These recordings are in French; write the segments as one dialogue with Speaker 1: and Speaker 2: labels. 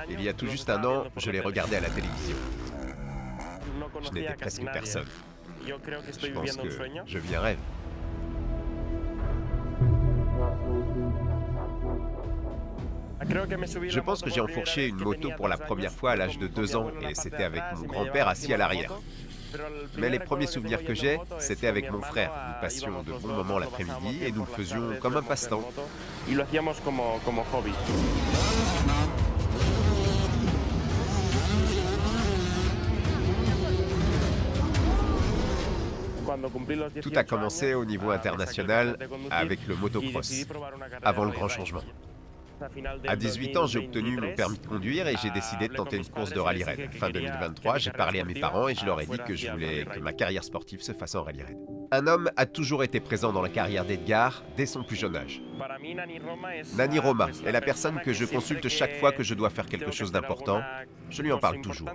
Speaker 1: Il y a tout juste un an, je l'ai regardé à la télévision. Je n'étais presque personne. Je pense que je vis un rêve. Je pense que j'ai enfourché une moto pour la première fois à l'âge de 2 ans et c'était avec mon grand-père assis à l'arrière. Mais les premiers souvenirs que j'ai, c'était avec mon frère. Nous passions de bons moments l'après-midi et nous le faisions comme un passe-temps. Tout a commencé au niveau international avec le motocross, avant le grand changement. À 18 ans, j'ai obtenu mon permis de conduire et j'ai décidé de tenter une course de rallye-raid. Fin 2023, j'ai parlé à mes parents et je leur ai dit que je voulais que ma carrière sportive se fasse en rallye-raid. Un homme a toujours été présent dans la carrière d'Edgar dès son plus jeune âge. Nani Roma est la personne que je consulte chaque fois que je dois faire quelque chose d'important. Je lui en parle toujours.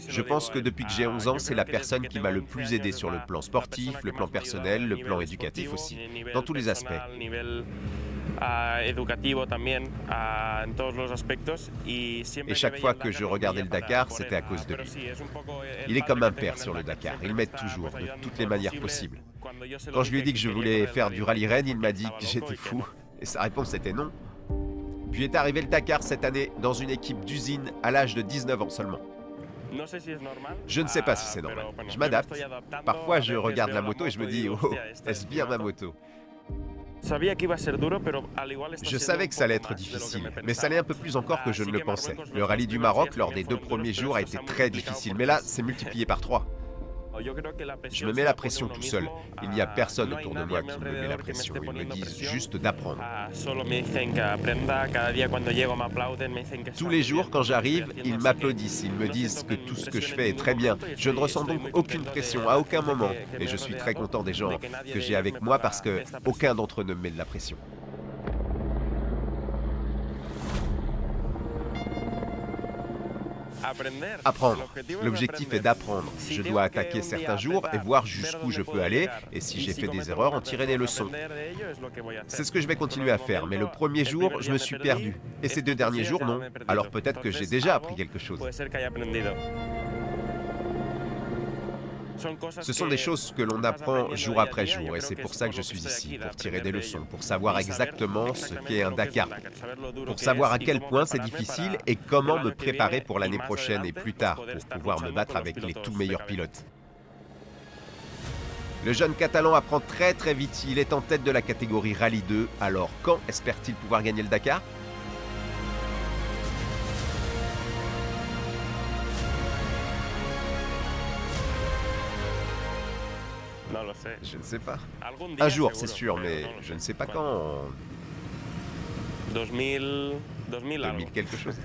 Speaker 1: Je pense que depuis que j'ai 11 ans, c'est la personne qui m'a le plus aidé sur le plan sportif, le plan personnel, le plan éducatif aussi, dans tous les aspects. Et chaque fois que je regardais le Dakar, c'était à cause de lui. Il est comme un père sur le Dakar, il m'aide toujours, de toutes les manières possibles. Quand je lui ai dit que je voulais faire du rallye-raid, il m'a dit que j'étais fou, et sa réponse était non. Puis est arrivé le Dakar cette année, dans une équipe d'usine, à l'âge de 19 ans seulement. Je ne sais pas si c'est normal, je m'adapte. Parfois je regarde la moto et je me dis « Oh, est-ce bien ma moto ?» Je savais que ça allait être difficile, mais ça l'est un peu plus encore que je ne le pensais. Le rallye du Maroc, lors des 2 premiers jours, a été très difficile, mais là, c'est multiplié par 3. Je me mets la pression tout seul. Il n'y a personne autour de moi qui me met la pression. Ils me disent juste d'apprendre. Tous les jours, quand j'arrive, ils m'applaudissent. Ils me disent que tout ce que je fais est très bien. Je ne ressens donc aucune pression à aucun moment. Et je suis très content des gens que j'ai avec moi parce que aucun d'entre eux ne me met de la pression. Apprendre. L'objectif est d'apprendre. Je dois attaquer certains jours et voir jusqu'où je peux aller, et si j'ai fait des erreurs, en tirer des leçons. C'est ce que je vais continuer à faire, mais le premier jour, je me suis perdu. Et ces 2 derniers jours, non. Alors peut-être que j'ai déjà appris quelque chose. Ce sont des choses que l'on apprend jour après jour, et c'est pour ça que je suis ici, pour tirer des leçons, pour savoir exactement ce qu'est un Dakar, pour savoir à quel point c'est difficile et comment me préparer pour l'année prochaine et plus tard, pour pouvoir me battre avec les tout meilleurs pilotes. Le jeune Catalan apprend très vite, il est en tête de la catégorie Rallye 2, alors quand espère-t-il pouvoir gagner le Dakar ? Je ne sais pas. Un jour, c'est sûr, mais je ne sais pas quand. 2000 quelque chose.